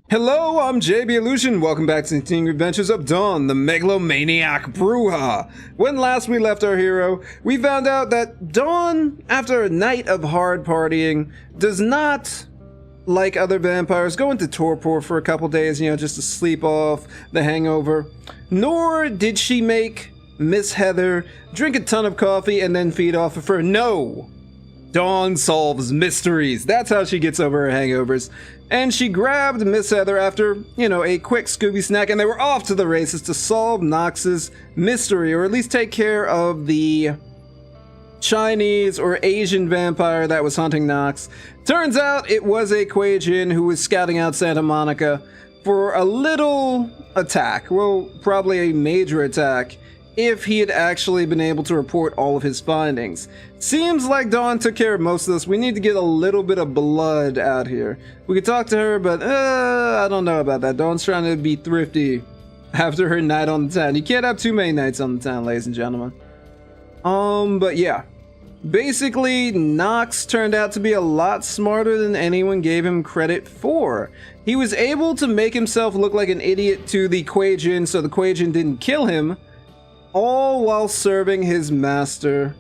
Hello, I'm JB Illusion. Welcome back to the Continuing Adventures of Dawn, the megalomaniac Bruja. When last we left our hero, we found out that Dawn, after a night of hard partying, does not, like other vampires, go into torpor for a couple days, just to sleep off the hangover. Nor did she make Miss Heather drink a ton of coffee and then feed off of her. No! Dawn solves mysteries. That's how she gets over her hangovers. And she grabbed Miss Heather after, a quick Scooby snack, and they were off to the races to solve Nox's mystery, or at least take care of the Chinese or Asian vampire that was hunting Nox. Turns out it was a Kuei Jin who was scouting out Santa Monica for a little attack. Well, probably a major attack, if he had actually been able to report all of his findings. Seems like Dawn took care of most of this. We need to get a little bit of blood out here. We could talk to her, but I don't know about that. Dawn's trying to be thrifty after her night on the town. You can't have too many nights on the town, ladies and gentlemen. But yeah. Basically, Nox turned out to be a lot smarter than anyone gave him credit for. He was able to make himself look like an idiot to the Kuei Jin, so the Kuei Jin didn't kill him, all while serving his master.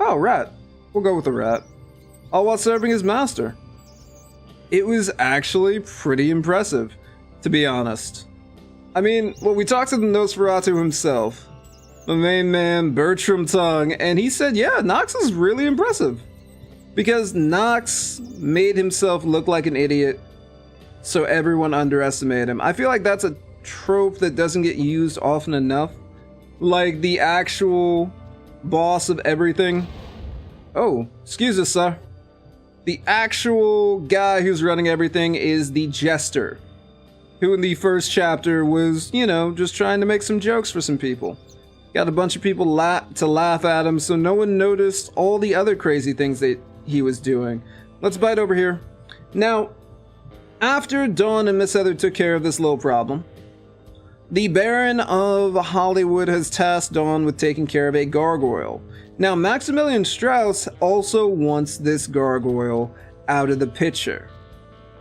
Oh, rat. We'll go with the rat. All while serving his master. It was actually pretty impressive, to be honest. I mean, well, we talked to the Nosferatu himself, the main man, Bertram Tongue, and he said, yeah, Nox is really impressive. Because Nox made himself look like an idiot, so everyone underestimated him. I feel like that's a trope that doesn't get used often enough. Like the actual boss of everything. Oh, excuse us, sir. The actual guy who's running everything is the Jester, who in the first chapter was, just trying to make some jokes for some people. Got a bunch of people to laugh at him, so no one noticed all the other crazy things that he was doing. Let's bite over here. Now, after Dawn and Miss Heather took care of this little problem, the Baron of Hollywood has tasked Dawn with taking care of a gargoyle. Now, Maximilian Strauss also wants this gargoyle out of the picture.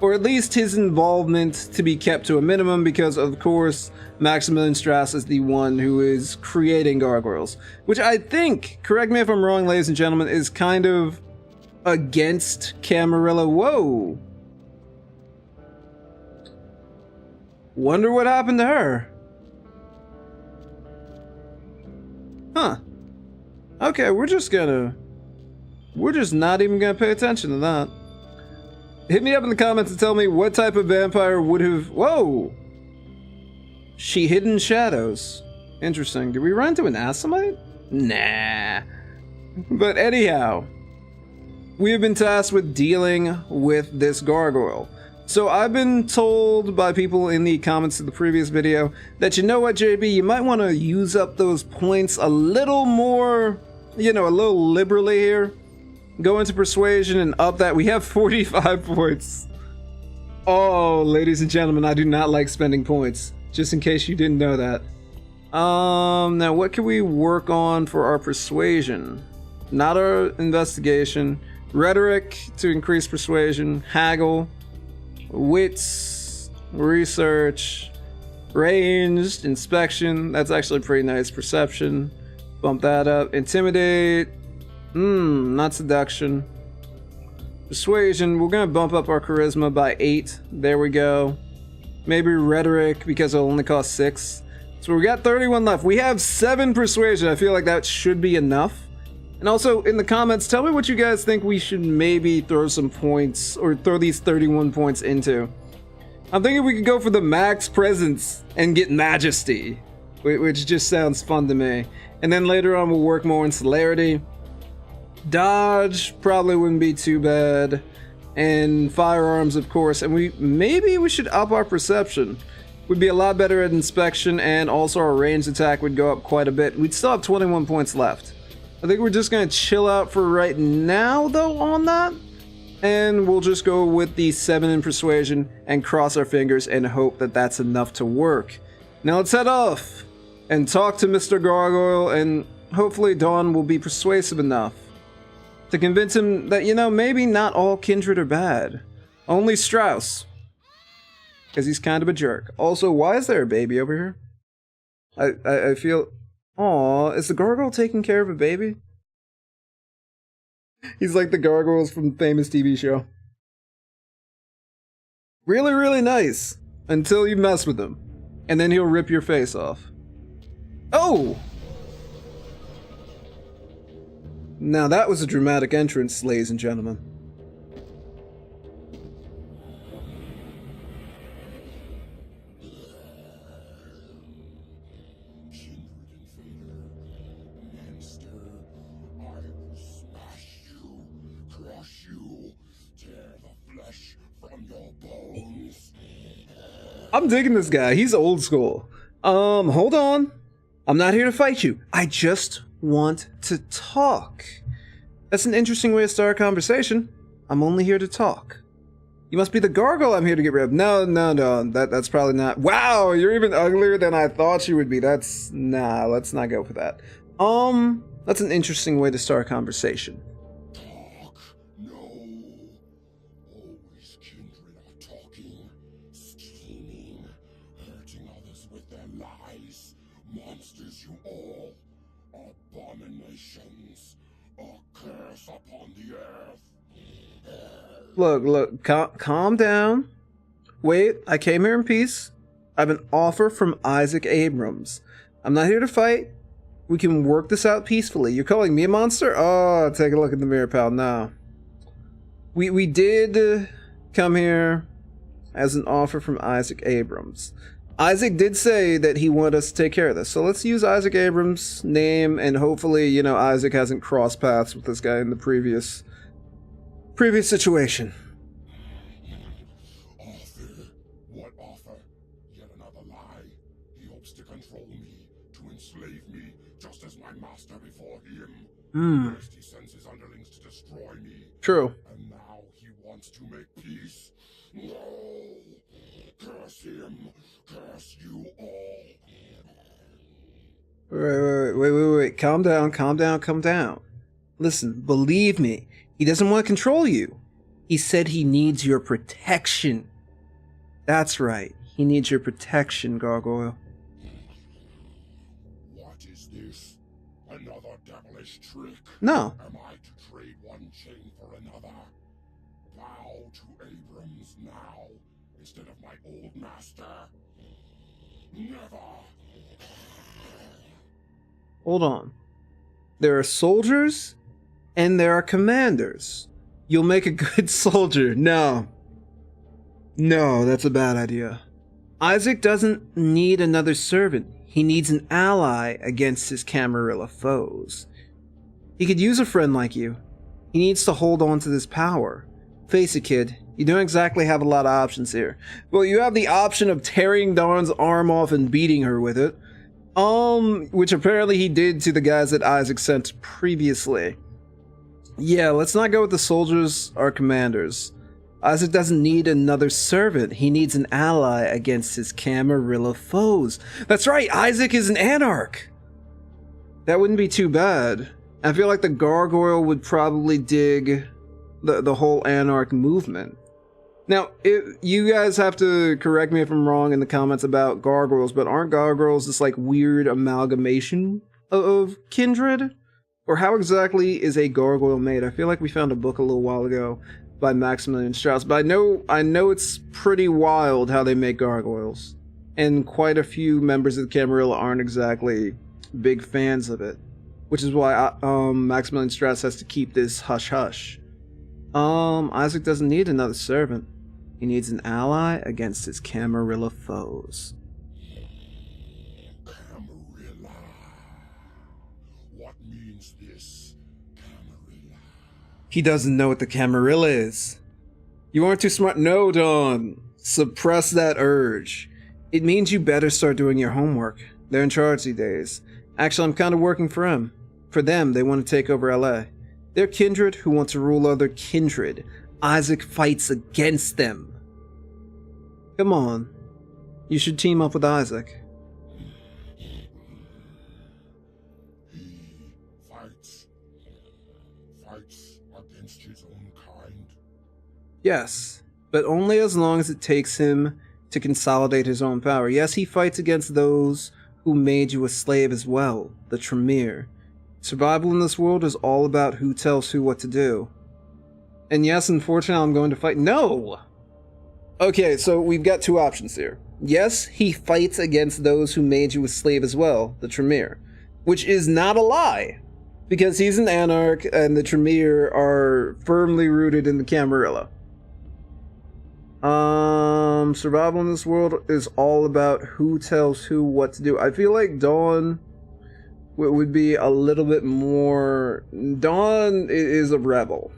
Or at least his involvement to be kept to a minimum because, of course, Maximilian Strauss is the one who is creating gargoyles. Which I think, correct me if I'm wrong, ladies and gentlemen, is kind of against Camarilla. Whoa! Wonder what happened to her. Huh. Okay, we're just not even gonna pay attention to that. Hit me up in the comments and tell me what type of vampire would have... Whoa! She hid in shadows. Interesting. Did we run into an Assamite? Nah. But anyhow, we have been tasked with dealing with this gargoyle. So I've been told by people in the comments of the previous video that, you know what, JB, you might want to use up those points a little more, a little liberally here. Go into persuasion and up that. We have 45 points. Oh, ladies and gentlemen, I do not like spending points, just in case you didn't know that. Now what can we work on for our persuasion? Not our investigation. Rhetoric to increase persuasion. Haggle. Wits, research, ranged, inspection, that's actually pretty nice. Perception, bump that up. Intimidate, not seduction. Persuasion, we're gonna bump up our charisma by 8, there we go. Maybe rhetoric, because it'll only cost 6. So we got 31 left. We have 7 persuasion. I feel like that should be enough. And also, in the comments, tell me what you guys think we should maybe throw some points, or throw these 31 points into. I'm thinking we could go for the max presence and get majesty, which just sounds fun to me. And then later on, we'll work more on celerity. Dodge probably wouldn't be too bad. And firearms, of course. And maybe we should up our perception. We'd be a lot better at inspection, and also our ranged attack would go up quite a bit. We'd still have 21 points left. I think we're just going to chill out for right now, though, on that. And we'll just go with the 7 in persuasion and cross our fingers and hope that that's enough to work. Now let's head off and talk to Mr. Gargoyle, and hopefully Dawn will be persuasive enough to convince him that, maybe not all kindred are bad. Only Strauss. because he's kind of a jerk. Also, why is there a baby over here? I feel... Aw, is the gargoyle taking care of a baby? He's like the gargoyles from the famous TV show. Really, really nice. Until you mess with him. And then he'll rip your face off. Oh! Now that was a dramatic entrance, ladies and gentlemen. I'm digging this guy. He's old school. Hold on. I'm not here to fight you. I just want to talk. That's an interesting way to start a conversation. I'm only here to talk. You must be the gargoyle I'm here to get rid of. No. That's probably not. Wow, you're even uglier than I thought you would be. Nah, let's not go for that. That's an interesting way to start a conversation. Talk? No. Always kindred are talking, scheming, hurting others with their lies. Monsters you all. Abominations. A curse upon the earth. Look, calm down. Wait, I came here in peace. I have an offer from Isaac Abrams. I'm not here to fight. We can work this out peacefully. You're calling me a monster? Oh, take a look in the mirror, pal. No. We did come here as an offer from Isaac Abrams. Isaac did say that he wanted us to take care of this. So let's use Isaac Abrams' name, and hopefully, you know, Isaac hasn't crossed paths with this guy in the previous situation. Offer? What offer? Yet another lie. He hopes to control me, to enslave me, just as my master before him. First he sends his underlings to destroy me. True. And now he wants to make peace. No! Curse him! Curse you all! Wait. Calm down. Listen, believe me. He doesn't want to control you. He said he needs your protection. That's right. He needs your protection, Gargoyle. What is this? Another devilish trick? No. Am I to trade one chain for another? Bow to Abrams now, instead of my old master? Never! Hold on. There are soldiers and there are commanders. You'll make a good soldier. No, that's a bad idea. Isaac doesn't need another servant. He needs an ally against his Camarilla foes. He could use a friend like you. He needs to hold on to this power. Face it, kid. You don't exactly have a lot of options here. Well, you have the option of tearing Dawn's arm off and beating her with it. Which apparently he did to the guys that Isaac sent previously. Yeah, let's not go with the soldiers or commanders. Isaac doesn't need another servant. He needs an ally against his Camarilla foes. That's right, Isaac is an anarch. That wouldn't be too bad. I feel like the Gargoyle would probably dig the whole anarch movement. Now, you guys have to correct me if I'm wrong in the comments about gargoyles, but aren't gargoyles this like weird amalgamation of kindred? Or how exactly is a gargoyle made? I feel like we found a book a little while ago by Maximilian Strauss, but I know it's pretty wild how they make gargoyles. And quite a few members of the Camarilla aren't exactly big fans of it. Which is why Maximilian Strauss has to keep this hush-hush. Isaac doesn't need another servant. He needs an ally against his Camarilla foes. Camarilla. What means this, Camarilla? He doesn't know what the Camarilla is. You aren't too smart. No, Dawn. Suppress that urge. It means you better start doing your homework. They're in charge these days. Actually, I'm kind of working for them. For them, they want to take over LA. They're kindred who want to rule other kindred. Isaac fights against them. Come on. You should team up with Isaac. He fights against his own kind. Yes, but only as long as it takes him to consolidate his own power. Yes, he fights against those who made you a slave as well, the Tremere. Survival in this world is all about who tells who what to do. And yes, unfortunately, I'm going to fight. No! Okay, so we've got two options here. Yes, he fights against those who made you a slave as well, the Tremere. Which is not a lie, because he's an anarch and the Tremere are firmly rooted in the Camarilla. Survival in this world is all about who tells who what to do. I feel like Dawn would be a little bit more... Dawn is a rebel.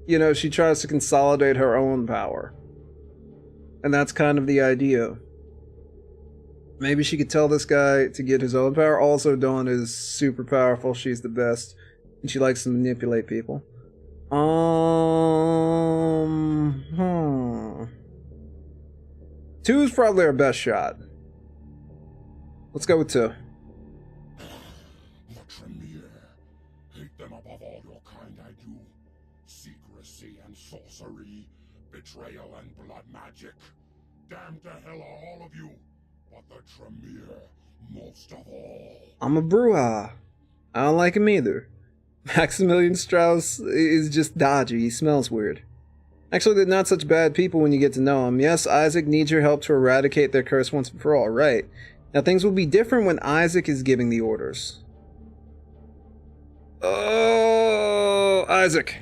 You know, she tries to consolidate her own power. And that's kind of the idea. Maybe she could tell this guy to get his own power. Also, Dawn is super powerful. She's the best. And she likes to manipulate people. Two is probably our best shot. Let's go with two. The Tremere. Hate them above all your kind I do. Secrecy and sorcery. Betrayal and blood magic. Damn to hell are all of you. But the Tremere, most of all. I'm a Bruja. I don't like him either. Maximilian Strauss is just dodgy. He smells weird. Actually, they're not such bad people when you get to know them. Yes, Isaac needs your help to eradicate their curse once and for all. Right. Now, things will be different when Isaac is giving the orders. Oh, Isaac.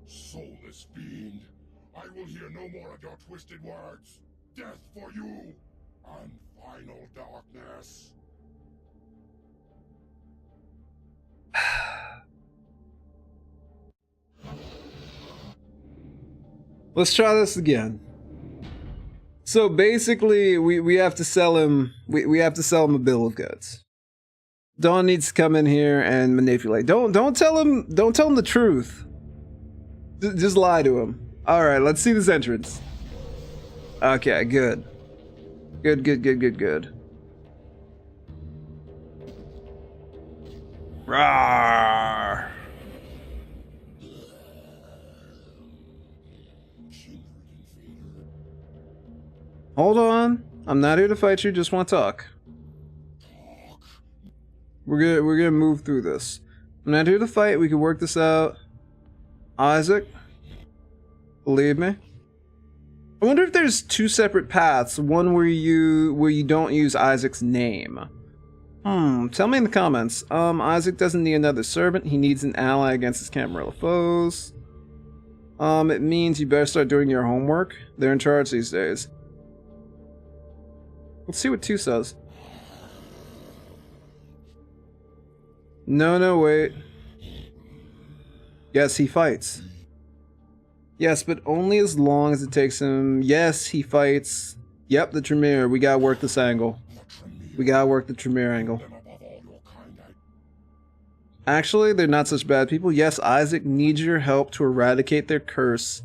Soulless fiend. I will hear no more of your twisted words. Death for you, and final darkness. Let's try this again. So basically, we have to sell him. We have to sell him a bill of goods. Dawn needs to come in here and manipulate. Don't tell him. Don't tell him the truth. Just lie to him. All right, let's see this entrance. Okay, good. Good. Rawr. Hold on. I'm not here to fight you, just want to talk. We're gonna move through this. I'm not here to fight, we can work this out. Isaac, believe me. I wonder if there's two separate paths, one where you don't use Isaac's name. Tell me in the comments. Isaac doesn't need another servant, he needs an ally against his Camarilla foes. It means you better start doing your homework. They're in charge these days. Let's see what 2 says. No, wait. Yes, he fights. Yes, but only as long as it takes him. Yes, he fights. Yep, the Tremere. We gotta work this angle. We gotta work the Tremere angle. Actually, they're not such bad people. Yes, Isaac needs your help to eradicate their curse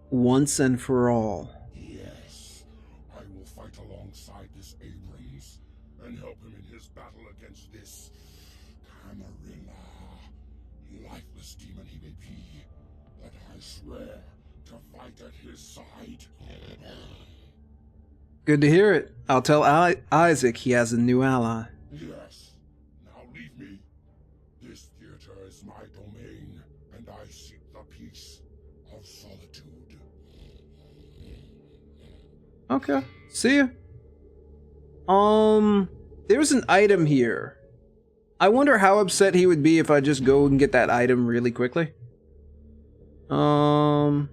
once and for all. Yes, I will fight alongside this Abrams and help him in his battle against this Camarilla. Lifeless demon he may be, but I swear to fight at his side. Good to hear it. I'll tell Isaac he has a new ally. Yes. Now leave me. This theater is my domain, and I seek the peace of solitude. Okay. See ya. There's an item here. I wonder how upset he would be if I just go and get that item really quickly. There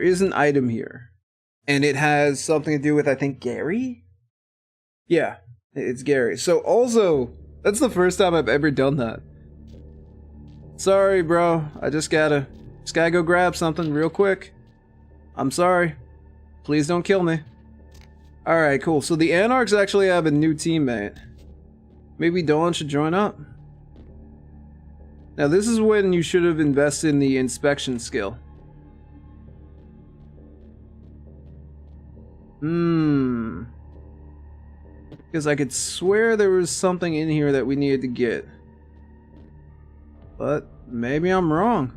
is an item here. And it has something to do with, I think, Gary? Yeah, it's Gary. So also, that's the first time I've ever done that. Sorry, bro. I just gotta go grab something real quick. I'm sorry. Please don't kill me. Alright, cool. So the Anarchs actually have a new teammate. Maybe Dawn should join up. Now this is when you should have invested in the inspection skill. Because I could swear there was something in here that we needed to get. But maybe I'm wrong.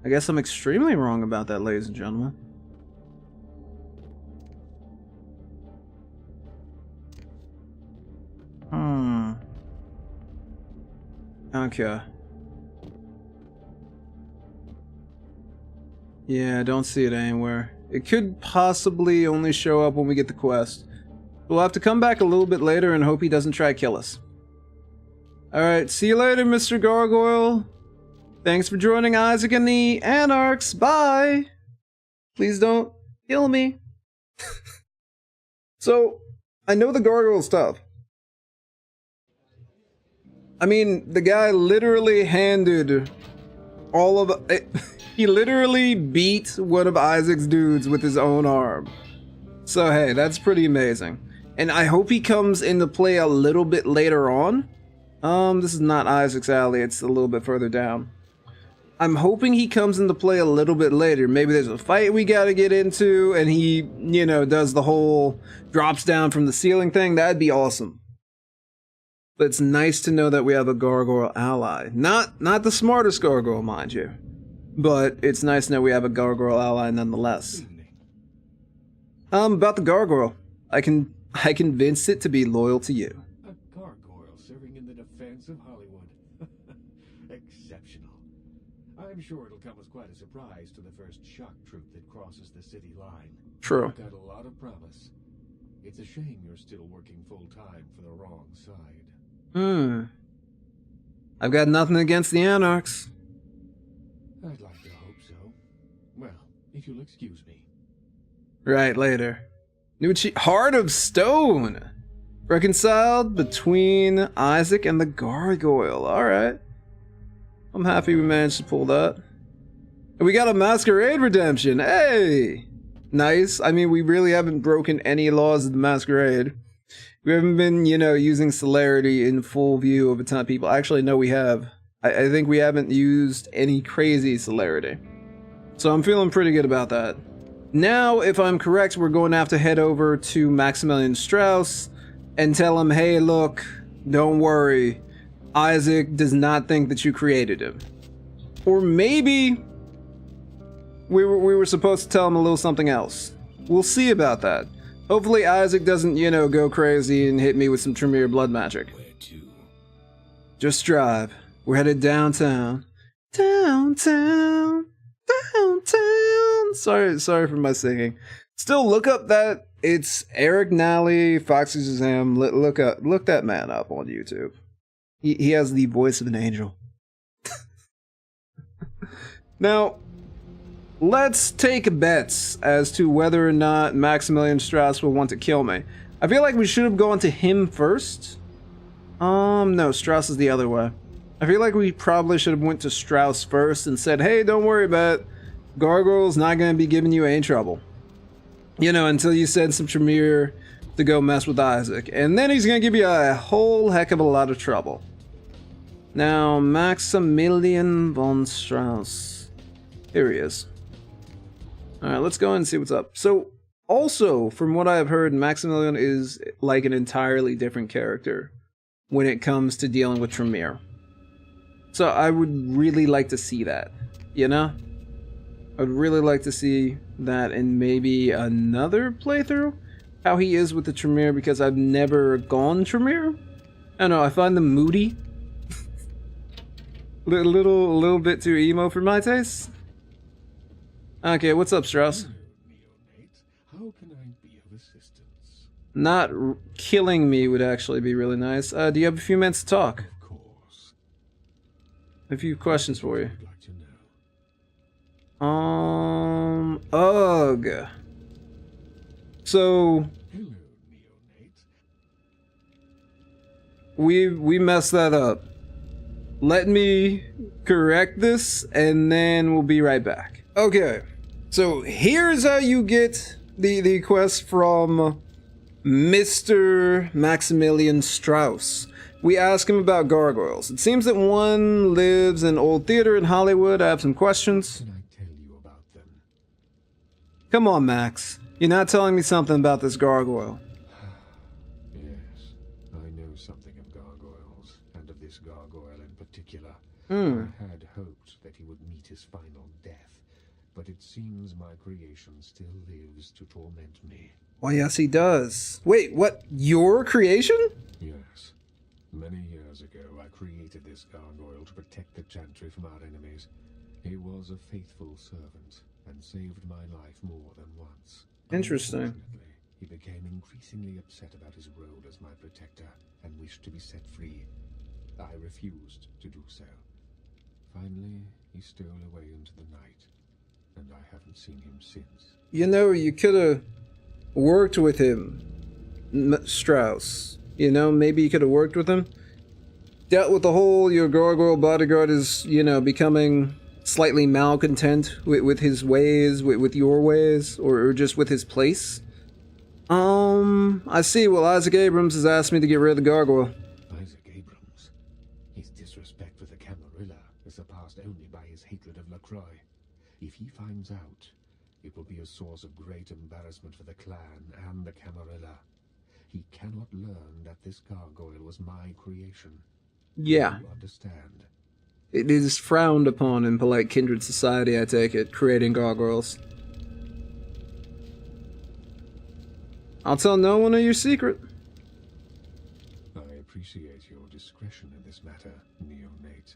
I guess I'm extremely wrong about that, ladies and gentlemen. Okay. Yeah, I don't see it anywhere. It could possibly only show up when we get the quest. We'll have to come back a little bit later and hope he doesn't try to kill us. Alright, see you later, Mr. Gargoyle. Thanks for joining Isaac and the Anarchs. Bye! Please don't kill me. So, I know the Gargoyle stuff. I mean, the guy literally handed all of it. He literally beat one of Isaac's dudes with his own arm. So hey, that's pretty amazing. And I hope he comes into play a little bit later on. This is not Isaac's alley, it's a little bit further down. I'm hoping he comes into play a little bit later. Maybe there's a fight we gotta get into and he, you know, does the whole drops down from the ceiling thing. That'd be awesome. But it's nice to know that we have a Gargoyle ally. Not the smartest Gargoyle, mind you. But it's nice to know we have a Gargoyle ally nonetheless. About the Gargoyle. I convinced it to be loyal to you. A Gargoyle serving in the defense of Hollywood. Exceptional. I'm sure it'll come as quite a surprise to the first shock troop that crosses the city line. True. You've got a lot of promise. It's a shame you're still working full-time for the wrong side. I've got nothing against the Anarchs. I'd like to hope so. Well, if you'll excuse me. Right, later. Heart of Stone! Reconciled between Isaac and the Gargoyle. Alright. I'm happy we managed to pull that. And we got a Masquerade redemption. Hey! Nice. I mean, we really haven't broken any laws of the Masquerade. We haven't been, you know, using celerity in full view of a ton of people. Actually, no, we have. I think we haven't used any crazy celerity. So I'm feeling pretty good about that. Now, if I'm correct, we're going to have to head over to Maximilian Strauss and tell him, hey, look, don't worry. Isaac does not think that you created him. Or maybe we were supposed to tell him a little something else. We'll see about that. Hopefully Isaac doesn't, you know, go crazy and hit me with some Tremere blood magic. Where to? Just drive. We're headed downtown. Downtown. Downtown. Sorry for my singing. Still, look up that. It's Eric Nally, Foxy Shazam. Look that man up on YouTube. He has the voice of an angel. Now, let's take bets as to whether or not Maximilian Strauss will want to kill me. I feel like we should have gone to him first. No, Strauss is the other way. I feel like we probably should have went to Strauss first and said, hey, don't worry about it. Gargoyle's not going to be giving you any trouble. You know, until you send some Tremere to go mess with Isaac. And then he's going to give you a whole heck of a lot of trouble. Now, Maximilian von Strauss. Here he is. Alright, let's go and see what's up. So, also, from what I've heard, Maximilian is like an entirely different character when it comes to dealing with Tremere. So I would really like to see that, you know? I'd really like to see that in maybe another playthrough, how he is with the Tremere, because I've never gone Tremere. I don't know, I find them moody. little bit too emo for my taste. Okay, what's up, Strauss? Neonate, how can I be of assistance? Not killing me would actually be really nice. Do you have a few minutes to talk? Of course. A few questions for you. I'd like to know. Ugh. So Hello, Neonate. we messed that up. Let me correct this and then we'll be right back. Okay. So here's how you get the quest from Mr. Maximilian Strauss. We ask him about gargoyles. It seems that one lives in Old Theater in Hollywood. I have some questions. Can I tell you about them? Come on, Max. You're not telling me something about this gargoyle. Yes, I know something of gargoyles, and of this gargoyle in particular. Hmm. I had hoped that he would meet his final death, but it seems my creation still lives to torment me. Why, yes, he does. Wait, what? Your creation? Yes. Many years ago, I created this gargoyle to protect the chantry from our enemies. He was a faithful servant and saved my life more than once. Interesting. Unfortunately, he became increasingly upset about his role as my protector and wished to be set free. I refused to do so. Finally, he stole away into the night, and I haven't seen him since. You know, you could have worked with him, Strauss. You know, maybe you could have worked with him. Dealt with the whole, your gargoyle bodyguard is, you know, becoming slightly malcontent with his ways, with your ways, or just with his place. I see. Well, Isaac Abrams has asked me to get rid of the gargoyle. Isaac Abrams? His disrespect for the Camarilla is surpassed only by his hatred of LaCroix. If he finds out, it will be a source of great embarrassment for the clan and the Camarilla. He cannot learn that this gargoyle was my creation. Yeah. You understand? It is frowned upon in polite kindred society, I take it, creating gargoyles. I'll tell no one of your secret. I appreciate your discretion in this matter, neonate.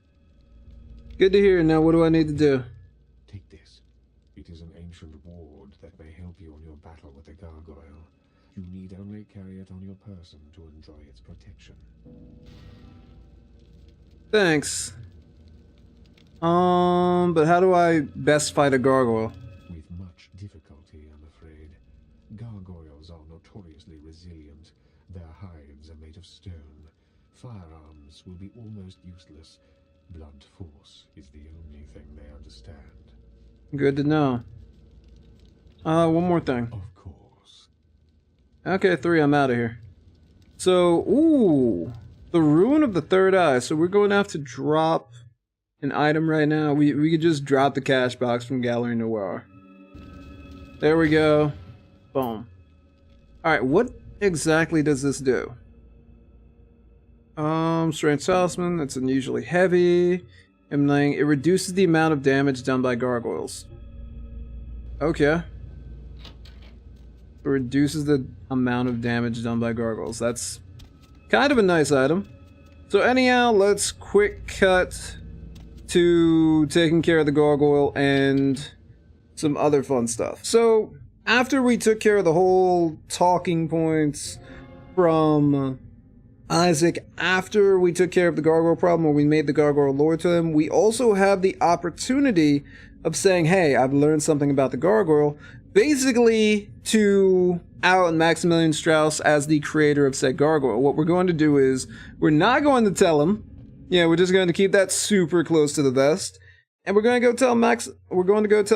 Good to hear. Now what do I need to do? Take this. It is an ancient ward that may help you on your battle with the gargoyle. You need only carry it on your person to enjoy its protection. Thanks. But how do I best fight a gargoyle? With much difficulty, I'm afraid. Gargoyles are notoriously resilient. Their hides are made of stone. Firearms will be almost useless. Blunt force is the only thing they understand. Good to know. One more thing. Of course. Okay, 3, I'm out of here. So, ooh, the Ruin of the Third Eye. So we're going to have to drop an item right now. We could just drop the cash box from Gallery Noir. There we go. Boom. Alright, what exactly does this do? Strange Talisman, that's unusually heavy. Emanating, it reduces the amount of damage done by gargoyles. Okay. It reduces the amount of damage done by gargoyles. That's kind of a nice item. So anyhow, let's quick cut to taking care of the gargoyle and some other fun stuff. So after we took care of the whole talking points from Isaac, after we took care of the gargoyle problem, or we made the gargoyle lore to him, we also have the opportunity of saying, hey, I've learned something about the gargoyle, basically to out Maximilian Strauss as the creator of said gargoyle. What we're going to do is, we're not going to tell him. Yeah, we're just going to keep that super close to the vest. And we're going to go tell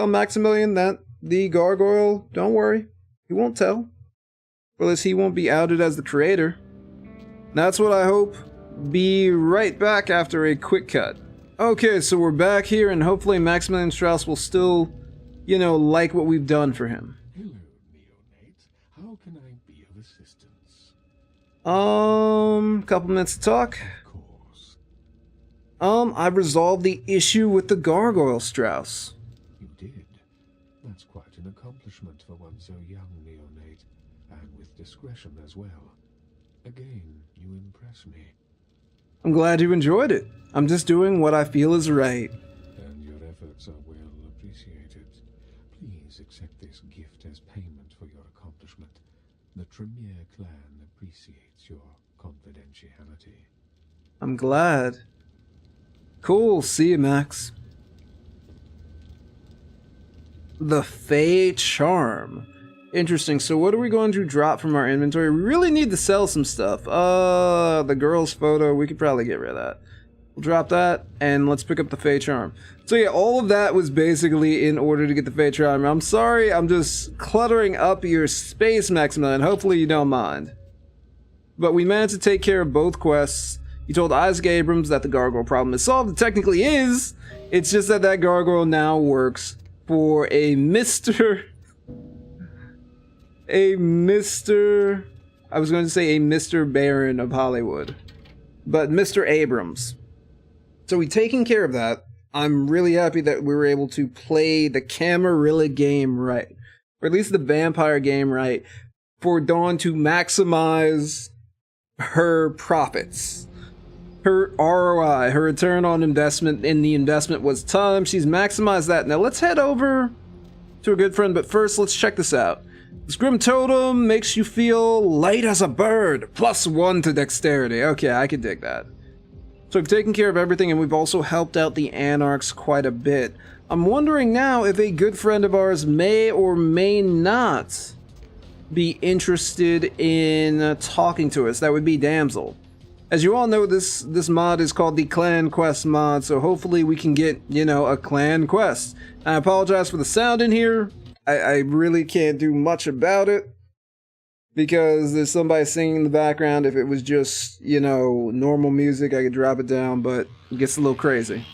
Maximilian that the gargoyle, don't worry, he won't tell. Or at least he won't be outed as the creator. That's what I hope. Be right back after a quick cut. Okay, so we're back here, and hopefully Maximilian Strauss will still, you know, like what we've done for him. Hello, neonate. How can I be of assistance? Couple minutes to talk. Of course. I've resolved the issue with the gargoyle, Strauss. You did. That's quite an accomplishment for one so young, neonate, and with discretion as well. Again, you impress me. I'm glad you enjoyed it. I'm just doing what I feel is right. And your efforts are well appreciated. Please accept this gift as payment for your accomplishment. The Tremere clan appreciates your confidentiality. I'm glad. Cool, see you, Max. The Fey Charm. Interesting, so what are we going to drop from our inventory? We really need to sell some stuff. The girl's photo, we could probably get rid of that. We'll drop that, and let's pick up the Fey Charm. So yeah, all of that was basically in order to get the Fey Charm. I'm sorry, I'm just cluttering up your space, Maximilian. Hopefully you don't mind. But we managed to take care of both quests. You told Isaac Abrams that the gargoyle problem is solved. It technically is. It's just that that gargoyle now works for a Mr. I was going to say a Mr. Baron of Hollywood, but Mr. Abrams. So we taken care of that. I'm really happy that we were able to play the Camarilla game right, or at least the vampire game right, for Dawn to maximize her profits. Her ROI, her return on investment, and the investment was time. She's maximized that. Now let's head over to a good friend, but first let's check this out. This Grim Totem makes you feel light as a bird, +1 to dexterity. Okay, I can dig that. So we've taken care of everything, and we've also helped out the Anarchs quite a bit. I'm wondering now if a good friend of ours may or may not be interested in talking to us. That would be Damsel. As you all know, this mod is called the Clan Quest mod, so hopefully we can get, you know, a clan quest. I apologize for the sound in here. I really can't do much about it because there's somebody singing in the background. If it was just, you know, normal music, I could drop it down, but it gets a little crazy.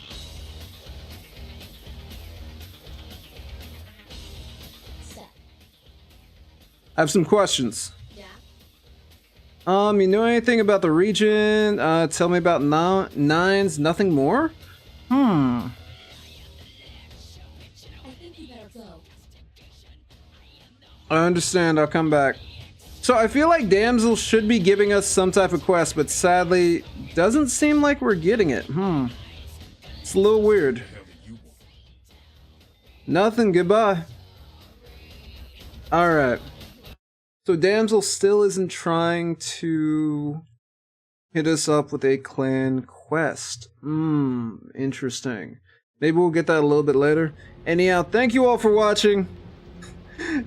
I have some questions. You know anything about the region? Tell me about nines. Nothing more? I think you better go. I understand. I'll come back. So I feel like Damsel should be giving us some type of quest, but sadly, doesn't seem like we're getting it. It's a little weird. Nothing. Goodbye. All right. So Damsel still isn't trying to hit us up with a clan quest. Interesting. Maybe we'll get that a little bit later. Anyhow, thank you all for watching.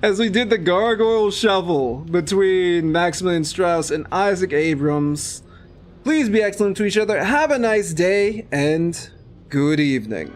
As we did the Gargoyle Shuffle between Maximilian Strauss and Isaac Abrams. Please be excellent to each other. Have a nice day and good evening.